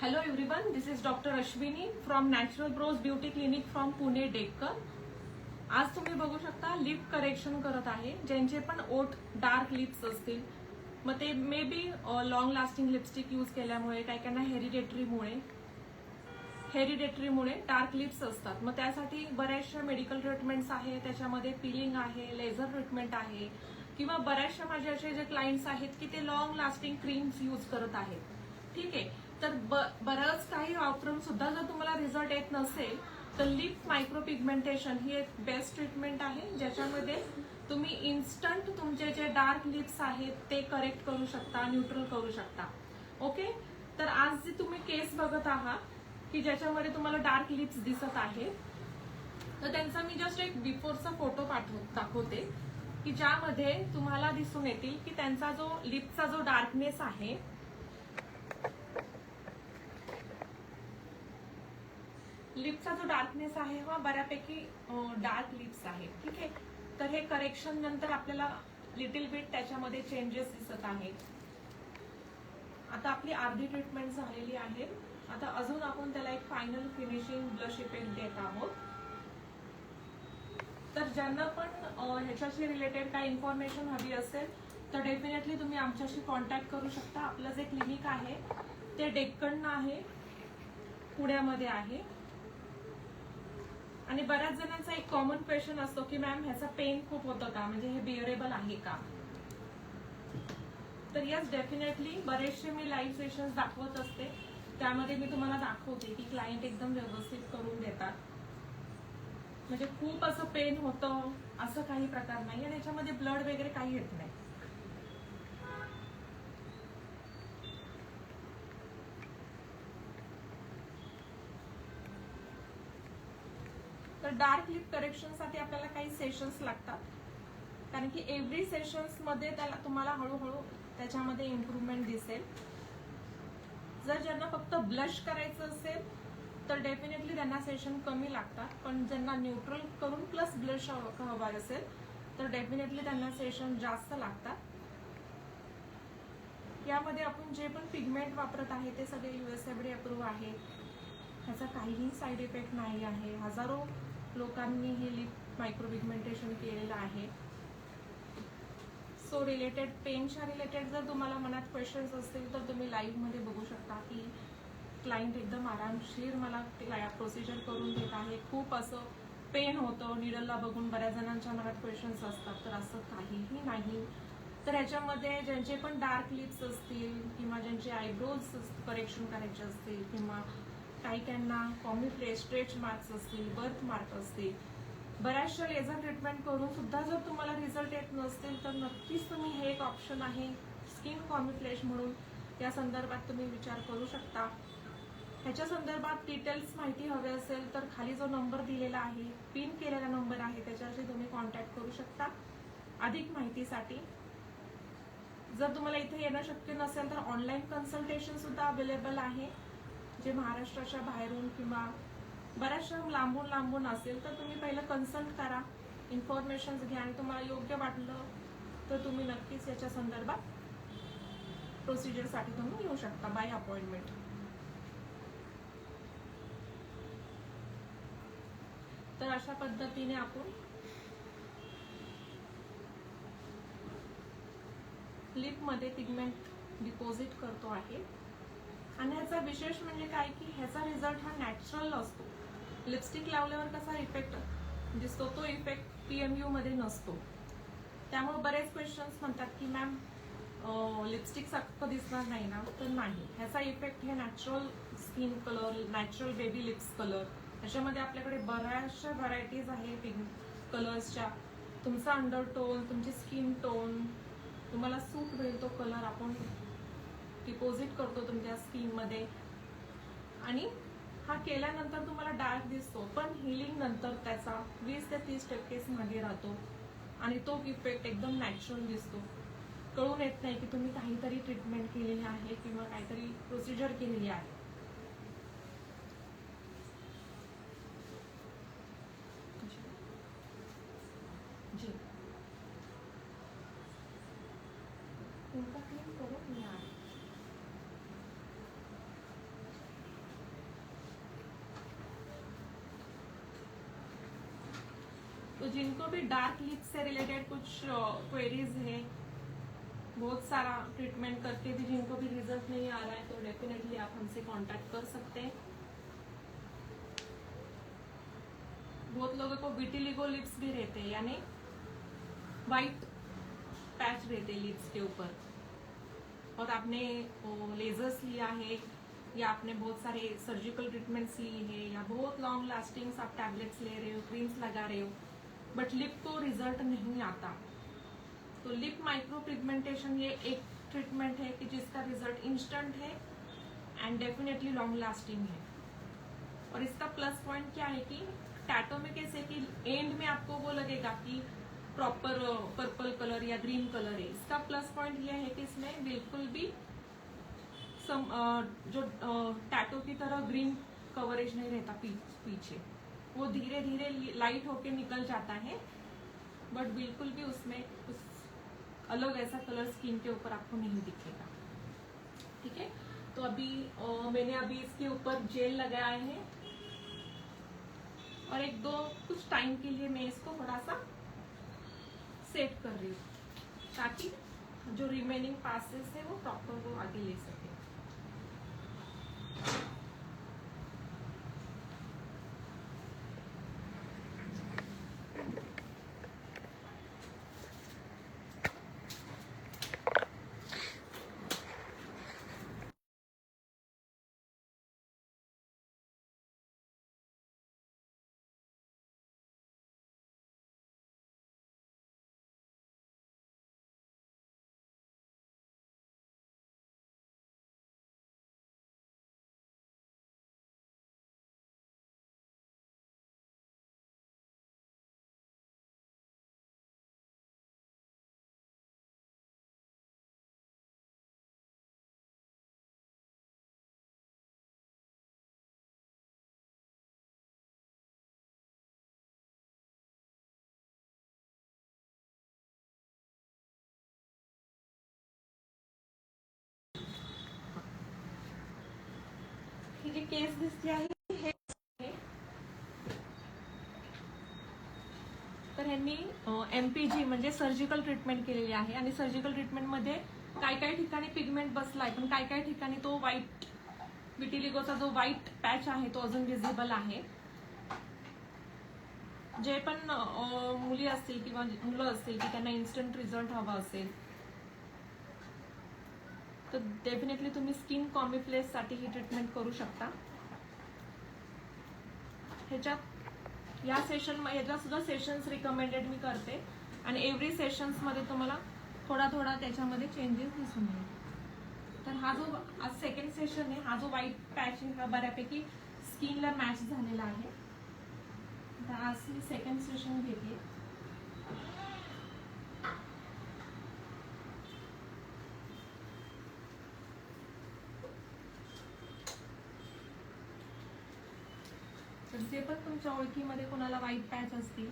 Hello everyone, this is Dr. Ashwini from Natural Bros Beauty Clinic from Pune, Dekar. आज तुम्ही बघू शकता lip correction करत आहे. ज्यांचे पण ओठ डार्क लिप्स असतील, मग ते may be long lasting lipstick use केल्यामुळे, काही काहींना हेरिडेटरीमुळे डार्क लिप्स असतात. मग त्यासाठी बऱ्याचशा मेडिकल ट्रीटमेंट्स आहे, त्याच्यामध्ये पिलिंग आहे, लेझर ट्रीटमेंट आहे, किंवा बऱ्याचशा माझे असे जे क्लायंट्स आहेत की ते लॉंग लास्टिंग क्रीम्स यूज करत आहेत. ठीक आहे, तर बरंच काही वापरून सुद्धा जर तुम्हाला रिझल्ट येत नसेल तर लिप मायक्रो पिगमेंटेशन ही एक बेस्ट ट्रीटमेंट आहे, ज्याच्यामध्ये तुम्ही इन्स्टंट तुमचे जे डार्क लिप्स आहेत ते करेक्ट करू शकता, न्यूट्रल करू शकता. ओके, तर आज जे तुम्ही केस बघत आहात की ज्याच्यामध्ये तुम्हाला डार्क लिप्स दिसत आहेत, तर त्यांचा मी जस्ट एक बिफोरचा फोटो दाखवते की ज्यामध्ये तुम्हाला दिसून येतील की त्यांचा जो लिपचा जो डार्कनेस आहे, लिपचा जो डार्कनेस आहे हा बऱ्यापैकी डार्क लिप्स आहे. ठीक आहे, तर हे करेक्शन नंतर आपल्याला लिटिल बिट त्याच्यामध्ये चेंजेस दिसत आहेत. आता आपली अर्धी ट्रीटमेंट झालेली आहे. आता अजून आपण त्याला एक फायनल फिनिशिंग ब्लश इफेक्ट देत आहोत. तर ज्यांना पण ह्याच्याशी रिलेटेड काही इन्फॉर्मेशन हवी असेल तर डेफिनेटली तुम्ही आमच्याशी कॉन्टॅक्ट करू शकता. आपलं जे क्लिनिक आहे ते डेक्कन आहे, पुण्यामध्ये आहे. आणि बऱ्याच जणांचा एक कॉमन क्वेश्चन असतो की मॅम ह्याचा पेन खूप होतं का, म्हणजे हे बिअरेबल आहे का? तर यस, डेफिनेटली बरेचसे मी लाईव्ह सेशन्स दाखवत असते, त्यामध्ये मी तुम्हाला दाखवते की क्लायंट एकदम व्यवस्थित करून देतात. म्हणजे खूप असं पेन होतं असं काही प्रकार नाही, आणि याच्यामध्ये ब्लड वगैरे काही येत नाही. तर डार्क लिप करेक्शन साठी आपल्याला काही सेशन्स लागतात, कारण की एव्हरी सेशन्स मध्ये त्याला तुम्हाला हळूहळू त्याच्यामध्ये इम्प्रूव्हमेंट दिसेल. जर ज्यांना फक्त ब्लश करायचं असेल तर डेफिनेटली त्यांना सेशन कमी लागतात, पण ज्यांना न्यूट्रल करून प्लस ब्लश हवा असेल तर डेफिनेटली त्यांना सेशन जास्त लागतात. यामध्ये आपण जे पण पिगमेंट वापरत आहे ते सगळे USFDA अप्रूव्ह आहे. ह्याचा काहीही साईड इफेक्ट नाही आहे. हजारो लोकांनी हे लिप मायक्रो पिगमेंटेशन केलेलं आहे. सो रिलेटेड पेनच्या रिलेटेड जर तुम्हाला मनात क्वेश्चन्स असतील तर तुम्ही लाईव्ह मध्ये बघू शकता की क्लायंट एकदम आरामशीर मला प्रोसिजर करून देत आहे. खूप असं पेन होतं निडलला बघून बऱ्याच जणांच्या मनात क्वेश्चन्स असतात, तर असं काहीही नाही. तर ह्याच्यामध्ये ज्यांचे पण डार्क लिप्स असतील, किंवा ज्यांचे आयब्रोज करेक्शन करायचे असतील, किंवा काही त्यांना कॉम्युफ्लेक्स स्ट्रेच मार्क्स असतील, बर्थ मार्क असतील, बऱ्याचशा लेझर ट्रीटमेंट करून सुद्धा जर तुम्हाला रिझल्ट येत नसतील तर नक्कीच तुम्ही हे एक ऑप्शन आहे स्किन कॉम्युफ्लेक्स म्हणून, या संदर्भात तुम्ही विचार करू शकता. ह्याच्या संदर्भात डिटेल्स माहिती हवी असेल तर खाली जो नंबर दिलेला आहे, पिन केलेला नंबर आहे, त्याच्याशी तुम्ही कॉन्टॅक्ट करू शकता अधिक माहितीसाठी. जर तुम्हाला इथे येणं शक्य नसेल तर ऑनलाईन कन्सल्टेशन सुद्धा अवेलेबल आहे. जे महाराष्ट्राच्या बाहेरून किंवा बऱ्याचशा लांबून असेल तर तुम्ही पहिलं कन्सल्ट करा, इन्फॉर्मेशन घ्या, आणि तुम्हाला योग्य वाटलं तर तुम्ही नक्कीच याच्या संदर्भात प्रोसिजरसाठी तुम्ही येऊ शकता बाय अपॉइंटमेंट. तर अशा पद्धतीने आपण लिप मध्ये पिगमेंट डिपॉझिट करतो आहे. आणि ह्याचा विशेष म्हणजे काय की ह्याचा रिझल्ट हा नॅचरल असतो. लिपस्टिक लावल्यावर कसा इफेक्ट दिसतो तो इफेक्ट PMU मध्ये नसतो. त्यामुळे बरेच क्वेश्चन्स म्हणतात की मॅम लिपस्टिक सारखं दिसणार नाही ना, तर नाही, ह्याचा इफेक्ट हे natural skin colour, natural baby lips colour, याच्यामध्ये आपल्याकडे बऱ्याचशा व्हरायटीज आहे कलर्सच्या. तुमचा अंडरटोन, तुमची स्किन टोन, तुम्हाला सूट होईल तो कलर आपण डिपॉझिट करतो तुमच्या स्किन मध्ये. आणि हा केल्यानंतर तुम्हाला डार्क दिसतो, पण हिलिंग नंतर त्याचा 20 ते 30% मागे राहतो, आणि तो इफेक्ट एकदम नॅचरल दिसतो. कळून येत नाही की तुम्ही काहीतरी ट्रीटमेंट केलेली आहे किंवा काहीतरी प्रोसिजर केलेली आहे. जी उनका क्लीन करो मी आहे. तो जिनको भी डार्क लिप्स से रिलेटेड कुछ क्वेरीज है, बहुत सारा ट्रीटमेंट करके भी जिनको भी रिजल्ट नहीं आ रहा है, तो डेफिनेटली आप हमसे कांटेक्ट कर सकते हैं। बहुत लोगों को विटिलिगो लिप्स भी रहते हैं, यानी वाइट पैच रहते हैं लिप्स के ऊपर, और आपने लेजर्स लिया है या आपने बहुत सारे सर्जिकल ट्रीटमेंट्स ली है या बहुत लॉन्ग लास्टिंग आप टैबलेट्स ले रहे हो, क्रीम्स लगा रहे हो, बट लिप को रिजल्ट नहीं आता। तो लिप माइक्रो पिगमेंटेशन ये एक ट्रीटमेंट है कि जिसका रिजल्ट इंस्टेंट है एंड डेफिनेटली लॉन्ग लास्टिंग है। और इसका प्लस पॉइंट क्या है कि टैटो में कैसे कि एंड में आपको वो लगेगा कि प्रॉपर पर्पल कलर या ग्रीन कलर है। इसका प्लस पॉइंट ये है कि इसमें बिल्कुल भी जो टैटो की तरह ग्रीन कवरेज नहीं रहता पीछे, वो धीरे धीरे लाइट होके निकल जाता है, बट बिल्कुल भी उसमें उस अलग ऐसा कलर स्किन के ऊपर आपको नहीं दिखेगा। ठीक है, तो अभी मैंने अभी इसके ऊपर जेल लगाया है और एक दो कुछ टाइम के लिए मैं इसको थोड़ा सा सेट कर रही हूँ ताकि जो रिमेनिंग पासेस है वो प्रॉपर वो आगे ले सके। ही जे केस दिसते आहे हे तर ह्यांनी MPG म्हणजे सर्जिकल ट्रीटमेंट केलेली आहे आणि सर्जिकल ट्रीटमेंटमध्ये काय काय ठिकाणी पिगमेंट बसलाय, पण काय काय ठिकाणी तो व्हाईट विटिलिगोचा जो व्हाईट पॅच आहे तो अजून विजिबल आहे। जे पण मुली असतील किंवा मुलं असतील की त्यांना इन्स्टंट रिझल्ट हवा असेल तर डेफिनेटली तुम्ही स्किन कॉम्बिफ्लेस साठी ही ट्रीटमेंट करू शकता। ह्याच्यात या सेशन ह्याच्या सुद्धा सेशन्स रिकमेंडेड मी करते आणि एव्हरी सेशन्स मध्ये तुम्हाला थोडा थोडा त्याच्यामध्ये चेंजेस दिसून येईल। तर हा जो आज सेकंड सेशन आहे, हा जो व्हाईट पॅच आहे हा बऱ्यापैकी स्किनला मॅच झालेला आहे। तर आज मी सेकंड सेशन घेते। तर जे पण तुमच्या ओळखीमध्ये कोणाला व्हाईट पॅच असतील,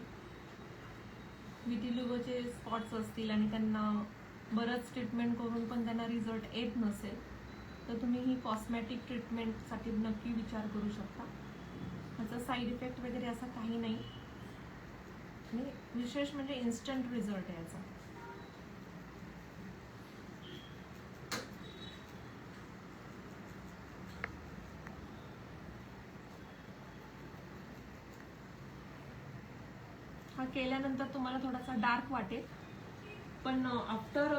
विटिलिगोचे स्पॉट्स असतील आणि त्यांना बरंच ट्रीटमेंट करून पण त्यांना रिझल्ट येत नसेल तर तुम्ही ही कॉस्मेटिक ट्रीटमेंटसाठी नक्की विचार करू शकता। ह्याचा साईड इफेक्ट वगैरे असं काही नाही आणि विशेष म्हणजे इन्स्टंट रिझल्ट आहे याचा। हा केल्यानंतर तुम्हाला थोडासा डार्क वाटेल, पण आफ्टर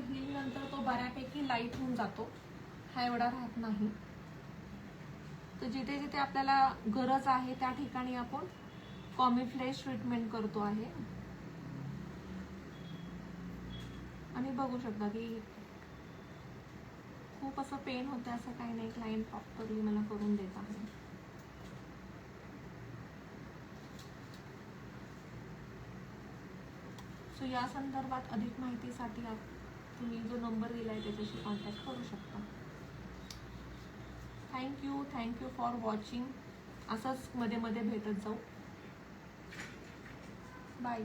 हील नंतर तो बऱ्यापैकी लाईट होऊन जातो, हा एवढा राहत नाही। तर जिथे जिथे आपल्याला गरज आहे त्या ठिकाणी आपण कॉम्बिफ्लेस ट्रीटमेंट करतो आहे आणि बघू शकता की खूप असं पेन होतं असं काही नाही, क्लायंट प्रॉपरली मला करून देत आहे। सो या संदर्भात अधिक माहितीसाठी तुम्ही जो नंबर दिलाय त्याच्याशी कॉन्टॅक्ट करू शकता। Thank you for watching. असंच मध्ये मध्ये भेटत जाऊ। बाय।